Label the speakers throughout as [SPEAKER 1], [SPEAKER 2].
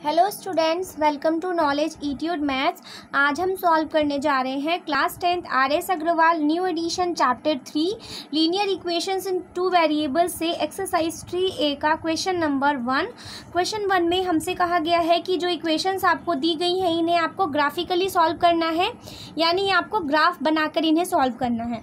[SPEAKER 1] Hello students, welcome to knowledge etude maths. आज हम solve करने जा रहे हैं class 10th R S. Agarwal new edition chapter 3 linear equations in two variables से एक्सरसाइज 3A का क्वेश्चन नंबर 1। क्वेश्चन 1 में हमसे कहा गया है कि जो इक्वेशंस आपको दी गई हैं इन्हें आपको ग्राफिकली सॉल्व करना है, यानी आपको ग्राफ बनाकर इन्हें सॉल्व करना है।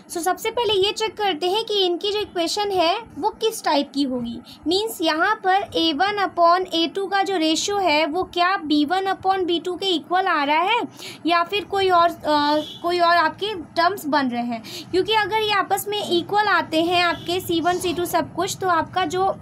[SPEAKER 1] सबसे पहले ये चेक करते हैं कि इनकी जो इक्वेशन है वो किस टाइप की होगी। मींस यहाँ पर A1/A2 का जो रेशियो है वो क्या B1/B2 के इक्वल आ रहा है या फिर कोई और आपके टर्म्स बन रहे हैं। क्योंकि अगर ये आपस में इक्वल आते हैं आपके C1 C2 सब कुछ, तो आपका जो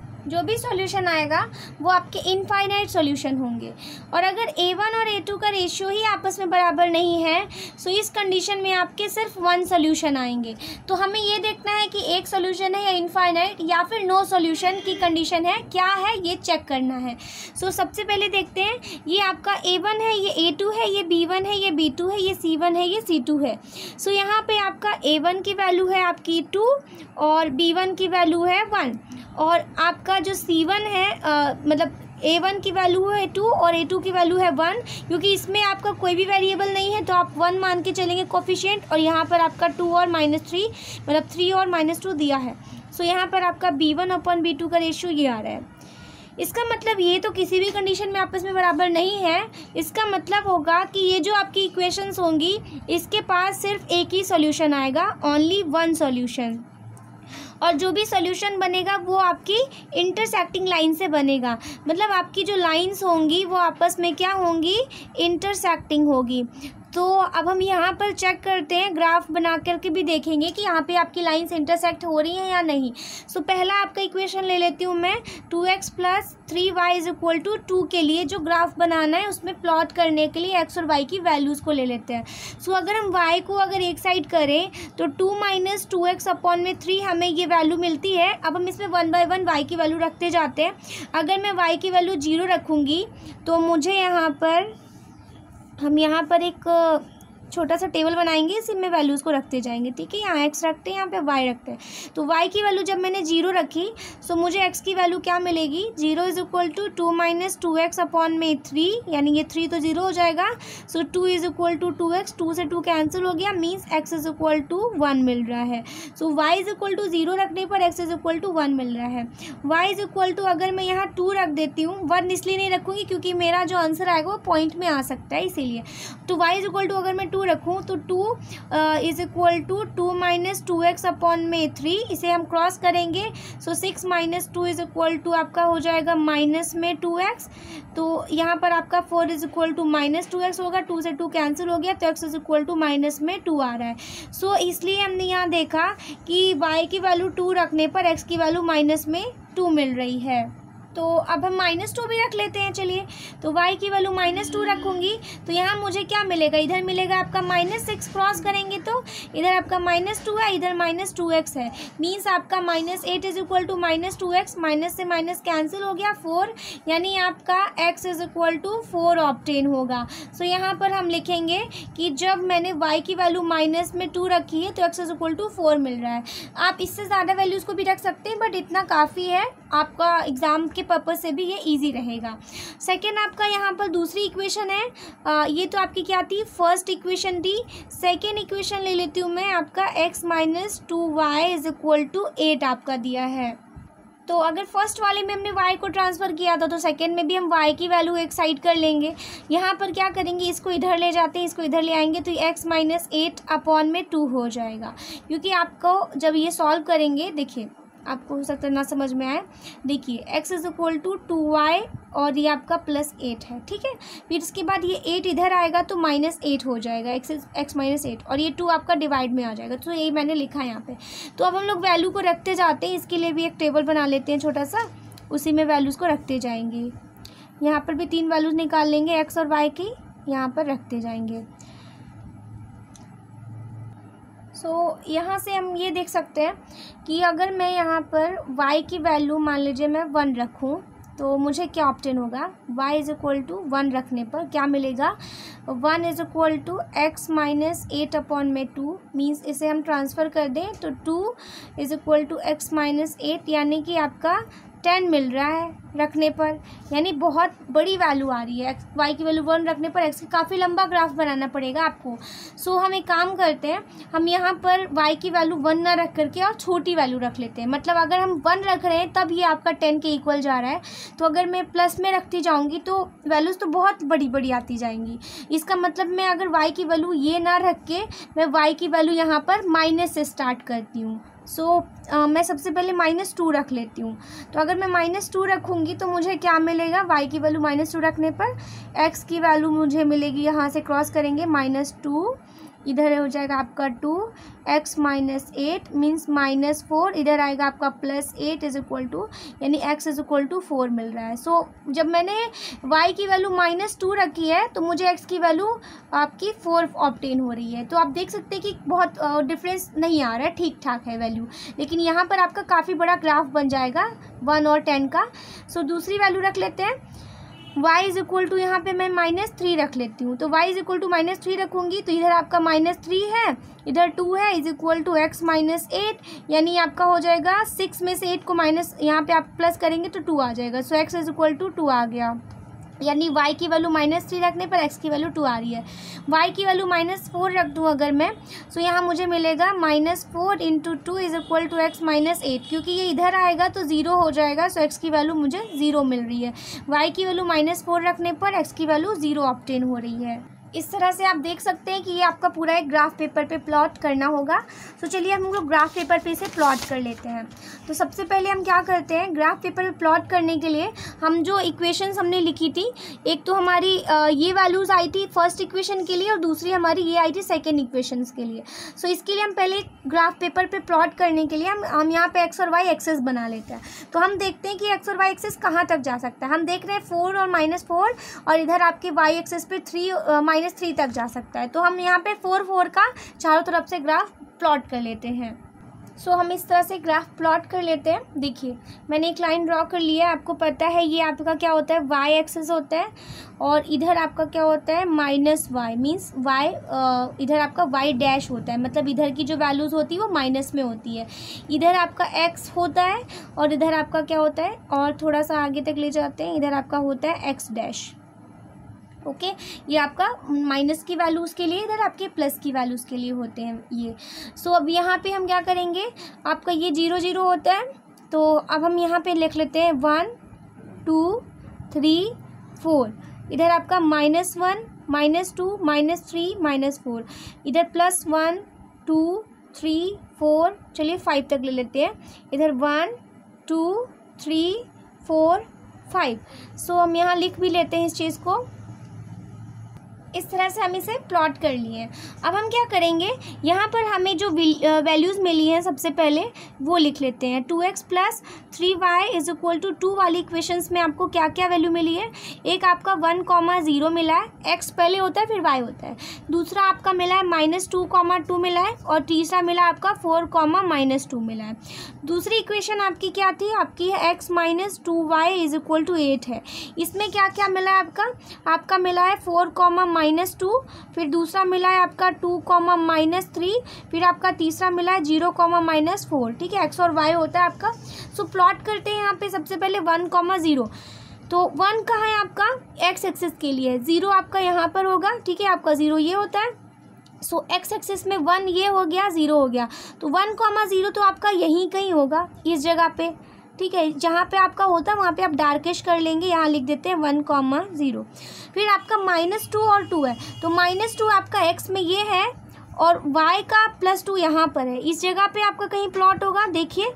[SPEAKER 1] भी सॉल्यूशन आएगा वो आपके इनफाइनाइट सॉल्यूशन होंगे। और अगर A1 और A2 का रेशियो ही आपस में बराबर नहीं है सो इस कंडीशन में आपके सिर्फ वन सॉल्यूशन आएंगे। तो हमें ये देखना है कि एक सॉल्यूशन है या इनफाइनाइट या फिर नो सॉल्यूशन की कंडीशन है, क्या है ये चेक करना है। सबसे पहले देखते हैं, ये आपका A1 है, ये A2 है, ये B1 है, ये B2 है, ये C1 है, ये C2 है। यहाँ पे आपका A1 की वैल्यू है आपकी 2 और B1 की वैल्यू है 1 और आपका जो C1 है मतलब A1 की वैल्यू है 2 और A2 की वैल्यू है 1। क्योंकि इसमें आपका कोई भी वेरिएबल नहीं है तो आप 1 मान के चलेंगे कोफिशिएंट, और यहाँ पर आपका 2 और -3 मतलब 3 और -2 दिया है। यहाँ पर आपका B1/B2 का रेशियो ये आ रहा है। इसका मतलब ये तो किसी भी कंडीशन में आपस में बराबर नहीं है। इसका मतलब होगा कि ये जो आपकी इक्वेशंस होंगी इसके पास सिर्फ एक ही सॉल्यूशन आएगा, ओनली वन सॉल्यूशन। और जो भी सॉल्यूशन बनेगा वो आपकी इंटरसेक्टिंग लाइन से बनेगा, मतलब आपकी जो लाइंस होंगी वो आपस में क्या होंगी, इंटरसेक्टिंग होगी। तो अब हम यहाँ पर चेक करते हैं, ग्राफ बना करके भी देखेंगे कि यहाँ पे आपकी लाइंस इंटरसेक्ट हो रही हैं या नहीं। पहला आपका इक्वेशन ले लेती हूँ मैं, 2x + 3y = 2 के लिए जो ग्राफ बनाना है उसमें प्लॉट करने के लिए x और y की वैल्यूज़ को ले लेते हैं। अगर हम y को अगर एक साइड करें तो 2 - 2x/3 हमें ये वैल्यू मिलती है। अब हम इसमें 1/1 y की वैल्यू रखते जाते हैं। अगर मैं y की वैल्यू 0 रखूँगी तो मुझे हम यहाँ पर एक छोटा सा टेबल बनाएंगे, इसी में वैल्यूज़ को रखते जाएंगे। ठीक है, यहाँ x रखते हैं, यहाँ पे y रखते हैं। तो y की वैल्यू जब मैंने 0 रखी मुझे x की वैल्यू क्या मिलेगी, 0 = 2 - 2x/3, यानी ये 3 तो 0 हो जाएगा। 2 = 2x, 2 से 2 कैंसिल हो गया, मीन्स x = 1 मिल रहा है। y = 0 रखने पर x = 1 मिल रहा है। y अगर मैं यहाँ 2 रख देती हूँ, 1 इसलिए नहीं रखूँगी क्योंकि मेरा जो आंसर आएगा वो पॉइंट में आ सकता है, इसीलिए। तो y अगर मैं 2 रखूँ तो 2 = 2 - 2x/3, इसे हम क्रॉस करेंगे। 6 - 2 = आपका हो जाएगा -2x। तो यहाँ पर आपका 4 = -2x होगा, 2 से 2 कैंसिल हो गया, तो x = -2 आ रहा है। इसलिए हमने यहाँ देखा कि y की वैल्यू 2 रखने पर x की वैल्यू -2 मिल रही है। तो अब हम -2 भी रख लेते हैं, चलिए। तो y की वैल्यू -2 रखूँगी तो यहाँ मुझे क्या मिलेगा, इधर मिलेगा आपका -6, क्रॉस करेंगे तो इधर आपका -2 है, इधर -2x है। मीन्स आपका -8 = -2x, माइनस से माइनस कैंसिल हो गया, 4, यानी आपका x = 4 ऑब्टेन होगा। यहाँ पर हम लिखेंगे कि जब मैंने y की वैल्यू -2 रखी है तो x = 4 मिल रहा है। आप इससे ज़्यादा वैल्यूज़ को भी रख सकते हैं, बट इतना काफ़ी है, आपका एग्ज़ाम के पर्पज़ से भी ये इजी रहेगा। सेकेंड आपका यहाँ पर दूसरी इक्वेशन है, ये तो आपकी क्या थी, फर्स्ट इक्वेशन थी। सेकेंड इक्वेशन ले लेती हूँ मैं, आपका x - 2y = 8 आपका दिया है। तो अगर फर्स्ट वाले में हमने y को ट्रांसफ़र किया था तो सेकेंड में भी हम y की वैल्यू एक साइड कर लेंगे। यहाँ पर क्या करेंगे, इसको इधर ले जाते हैं, इसको इधर ले आएंगे तो x - 8/2 हो जाएगा। क्योंकि आपको जब ये सॉल्व करेंगे, देखिए आपको हो सकता है ना समझ में आए, देखिए x = 2y और ये आपका +8 है। ठीक है, फिर इसके बाद ये 8 इधर आएगा तो -8 हो जाएगा, x - 8, और ये 2 आपका डिवाइड में आ जाएगा। तो यही मैंने लिखा है यहाँ पे। तो अब हम लोग वैल्यू को रखते जाते हैं, इसके लिए भी एक टेबल बना लेते हैं छोटा सा, उसी में वैल्यूज़ को रखते जाएंगे। यहाँ पर भी 3 वैल्यूज़ निकाल लेंगे x और y की, यहाँ पर रखते जाएंगे। यहाँ से हम ये देख सकते हैं कि अगर मैं यहाँ पर y की वैल्यू मान लीजिए मैं 1 रखूँ तो मुझे क्या ऑप्टेन होगा, y = 1 रखने पर क्या मिलेगा, 1 = x - 8/2, मीन्स इसे हम ट्रांसफ़र कर दें तो 2 = x - 8, यानी कि आपका 10 मिल रहा है रखने पर, यानी बहुत बड़ी वैल्यू आ रही है। एक्स वाई की वैल्यू 1 रखने पर एक्स की काफ़ी लंबा ग्राफ बनाना पड़ेगा आपको। सो हम एक काम करते हैं, हम यहाँ पर वाई की वैल्यू 1 ना रख करके और छोटी वैल्यू रख लेते हैं। मतलब अगर हम 1 रख रहे हैं तब ये आपका 10 के इक्वल जा रहा है, तो अगर मैं प्लस में रखती जाऊँगी तो वैल्यूज़ तो बहुत बड़ी बड़ी आती जाएंगी। इसका मतलब मैं अगर वाई की वैल्यू ये ना रख के मैं वाई की वैल्यू यहाँ पर माइनस से स्टार्ट करती हूँ। मैं सबसे पहले -2 रख लेती हूँ। तो अगर मैं -2 रखूँगी तो मुझे क्या मिलेगा, y की वैल्यू -2 रखने पर x की वैल्यू मुझे मिलेगी, यहाँ से क्रॉस करेंगे -2, इधर हो जाएगा आपका 2, x -8 मीन्स -4, इधर आएगा आपका +8 इज इक्वल टू, यानी x इज इक्वल टू 4 मिल रहा है। जब मैंने y की वैल्यू -2 रखी है तो मुझे x की वैल्यू आपकी 4 ऑब्टेन हो रही है। तो आप देख सकते हैं कि बहुत डिफरेंस नहीं आ रहा है, ठीक ठाक है वैल्यू, लेकिन यहाँ पर आपका काफ़ी बड़ा ग्राफ बन जाएगा 1 और 10 का। दूसरी वैल्यू रख लेते हैं, y इज इक्वल टू, यहाँ पे मैं -3 रख लेती हूँ। तो y इज इक्वल टू -3 रखूँगी तो इधर आपका -3 है, इधर 2 है, इज इक्वल टू x -8, यानी आपका हो जाएगा 6 में से 8 को माइनस, यहाँ पे आप प्लस करेंगे तो 2 आ जाएगा। x इज इक्वल टू 2 आ गया, यानी y की वैल्यू -3 रखने पर x की वैल्यू 2 आ रही है। y की वैल्यू -4 रख दूँ अगर मैं, यहाँ मुझे मिलेगा -4 × 2 इज इक्वल टू x -8, क्योंकि ये इधर आएगा तो 0 हो जाएगा। x की वैल्यू मुझे 0 मिल रही है। y की वैल्यू -4 रखने पर x की वैल्यू 0 ऑब्टेन हो रही है। इस तरह से आप देख सकते हैं कि ये आपका पूरा एक ग्राफ पेपर पे प्लॉट करना होगा। चलिए हम लोग ग्राफ पेपर पे इसे प्लॉट कर लेते हैं। तो सबसे पहले हम क्या करते हैं, ग्राफ पेपर पे प्लॉट करने के लिए हम जो इक्वेशंस हमने लिखी थी, एक तो हमारी ये वैल्यूज़ आई थी फर्स्ट इक्वेशन के लिए और दूसरी हमारी ये आई थी सेकेंड इक्वेशंस के लिए। इसके लिए हम पहले ग्राफ पेपर पे प्लॉट करने के लिए हम यहाँ पे एक्स और वाई एक्सेस बना लेते हैं। तो हम देखते हैं कि एक्स और वाई एक्सेस कहाँ तक जा सकता है। हम देख रहे हैं 4 और -4, और इधर आपके वाई एक्सेस पे 3 तक जा सकता है। तो हम यहाँ पे 4 का चारों तरफ से ग्राफ प्लॉट कर लेते हैं। हम इस तरह से ग्राफ प्लॉट कर लेते हैं। देखिए मैंने एक लाइन ड्रॉ कर लिया है, आपको पता है ये आपका क्या होता है, वाई एक्सेस होता है, और इधर आपका क्या होता है -y मीन्स y, इधर आपका y डैश होता है, मतलब इधर की जो वैल्यूज़ होती है वो माइनस में होती है। इधर आपका x होता है और इधर आपका क्या होता है, और थोड़ा सा आगे तक ले जाते हैं, इधर आपका होता है x डैश। ओके, ये आपका माइनस की वैल्यूज़ के लिए, इधर आपके प्लस की वैल्यूज़ के लिए होते हैं ये। अब यहाँ पे हम क्या करेंगे, आपका ये 0 0 होता है, तो अब हम यहाँ पे लिख लेते हैं 1 2 3 4, इधर आपका -1 -2 -3 -4, इधर +1 2 3 4, चलिए 5 तक ले लेते हैं, इधर 1 2 3 4 5। हम यहाँ लिख भी लेते हैं इस चीज़ को। इस तरह से हम इसे प्लॉट कर लिए हैं। अब हम क्या करेंगे, यहाँ पर हमें जो वैल्यूज़ मिली हैं सबसे पहले वो लिख लेते हैं। 2x + 3y is equal to 2 वाली इक्वेशंस में आपको क्या क्या वैल्यू मिली है, एक आपका 1, 0 मिला है, x पहले होता है फिर y होता है, दूसरा आपका मिला है -2, 2 मिला है, और तीसरा मिला आपका 4, -2 मिला है। दूसरी इक्वेशन आपकी क्या थी, आपकी है x - 2y is equal to 8 है। इसमें क्या क्या मिला है आपका मिला है 4, -2, फिर दूसरा मिला है आपका 2, -3, फिर आपका तीसरा मिला है 0, -4। ठीक है, x और y होता है आपका। प्लॉट करते हैं यहाँ पे सबसे पहले 1, 0। तो 1 कहाँ है आपका, x एक्सिस के लिए, 0 आपका यहाँ पर होगा। ठीक है, आपका 0 ये होता है। x एक्सिस में 1 ये हो गया, 0 हो गया, तो 1, 0 तो आपका यहीं कहीं होगा इस जगह पे। ठीक है, जहाँ पे आपका होता है वहाँ पे आप डार्किश कर लेंगे, यहाँ लिख देते हैं 1, 0। फिर आपका -2 और 2 है, तो -2 आपका x में ये है और y का +2 यहाँ पर है, इस जगह पे आपका कहीं प्लॉट होगा। देखिए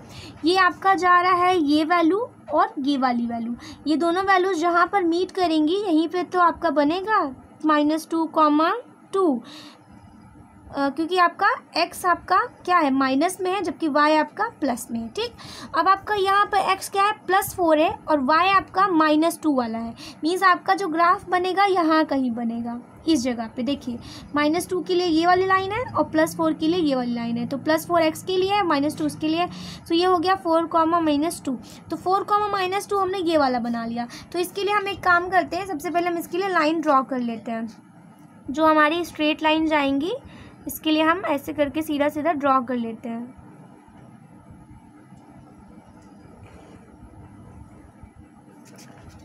[SPEAKER 1] ये आपका जा रहा है ये वैल्यू और ये वाली वैल्यू, ये दोनों वैल्यूज़ जहाँ पर मीट करेंगी यहीं पे तो आपका बनेगा -2, 2, क्योंकि आपका x आपका क्या है, माइनस में है, जबकि y आपका प्लस में है। ठीक, अब आपका यहाँ पर x क्या है, +4 है, और y आपका -2 वाला है, मीन्स आपका जो ग्राफ बनेगा यहाँ कहीं बनेगा इस जगह पे। देखिए -2 के लिए ये वाली लाइन है और +4 के लिए ये वाली लाइन है, तो +4 x के लिए है, -2 उसके लिए है। तो ये हो गया 4, -2। तो 4, -2 हमने ये वाला बना लिया। तो इसके लिए हम एक काम करते हैं, सबसे पहले हम इसके लिए लाइन ड्रॉ कर लेते हैं, जो हमारी स्ट्रेट लाइन जाएंगी इसके लिए हम ऐसे करके सीधा सीधा ड्रॉ कर लेते हैं।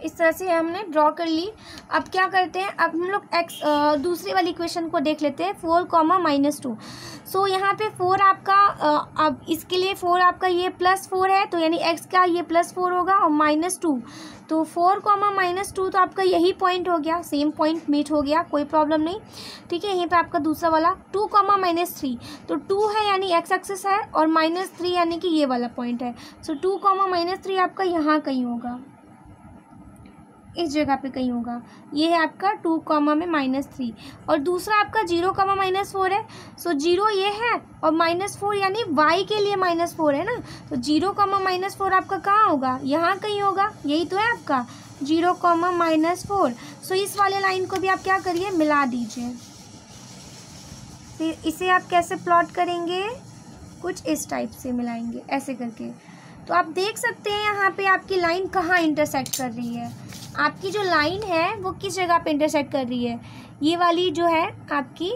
[SPEAKER 1] इस तरह से हमने ड्रॉ कर ली। अब क्या करते हैं, अब हम लोग एक्स दूसरी वाली इक्वेशन को देख लेते हैं, 4 -2। सो यहाँ पे 4 आपका अब इसके लिए 4 आपका ये +4 है, तो यानी x का ये +4 होगा और -2, तो 4 -2 तो आपका यही पॉइंट हो गया, सेम पॉइंट मीट हो गया, कोई प्रॉब्लम नहीं। ठीक है, यहीं पे आपका दूसरा वाला 2 -3, तो 2 है यानी x एक्सिस है और -3 यानी कि ये वाला पॉइंट है। सो 2 -3 आपका यहाँ कहीं होगा, इस जगह पे कहीं होगा। ये है आपका 2 -3 और दूसरा आपका 0 -4 है। सो 0 ये है और -4 यानी y के लिए -4 है ना, तो 0 -4 आपका कहाँ होगा, यहाँ कहीं होगा, यही तो है आपका 0 -4। सो इस वाले लाइन को भी आप क्या करिए, मिला दीजिए। फिर इसे आप कैसे प्लॉट करेंगे, कुछ इस टाइप से मिलाएंगे ऐसे करके। तो आप देख सकते हैं यहाँ पे आपकी लाइन कहाँ इंटरसेक्ट कर रही है। आपकी जो लाइन है वो किस जगह पे इंटरसेक्ट कर रही है, ये वाली जो है आपकी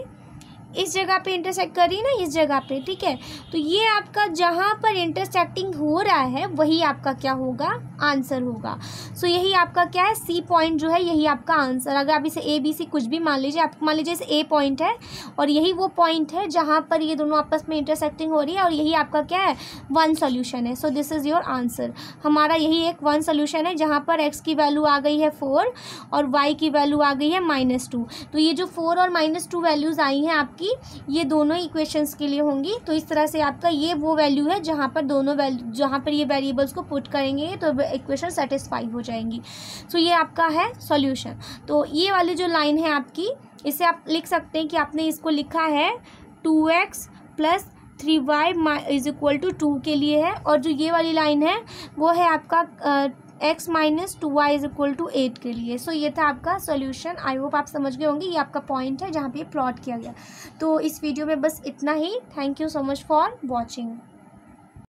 [SPEAKER 1] इस जगह पे इंटरसेक्ट कर रही है ना, इस जगह पे। ठीक है, तो ये आपका जहाँ पर इंटरसेक्टिंग हो रहा है वही आपका क्या होगा, आंसर होगा। सो यही आपका क्या है, सी पॉइंट जो है यही आपका आंसर। अगर आप इसे ए बी सी कुछ भी मान लीजिए, आप मान लीजिए इसे ए पॉइंट है और यही वो पॉइंट है जहाँ पर ये दोनों आपस में इंटरसेक्टिंग हो रही है और यही आपका क्या है, 1 सोल्यूशन है। So this is your answer. हमारा यही एक 1 सोल्यूशन है जहाँ पर x की वैल्यू आ गई है 4 और y की वैल्यू आ गई है -2। तो ये जो 4 और -2 वैल्यूज़ आई हैं आपकी, ये दोनों इक्वेशंस के लिए होंगी। तो इस तरह से आपका ये वो वैल्यू है जहाँ पर दोनों वैल्यू, जहाँ पर ये वेरिएबल्स को पुट करेंगे तो इक्वेशन सेटिस्फाई हो जाएंगी। सो ये आपका है सॉल्यूशन। तो ये वाली जो लाइन है आपकी, इसे आप लिख सकते हैं कि आपने इसको लिखा है 2x + 3y = 2 के लिए है, और जो ये वाली लाइन है वो है आपका x - 2y = 8 के लिए। सो ये था आपका सॉल्यूशन। आई होप आप समझ गए होंगे, ये आपका पॉइंट है जहाँ पे प्लॉट किया गया। तो इस वीडियो में बस इतना ही। Thank you so much for watching.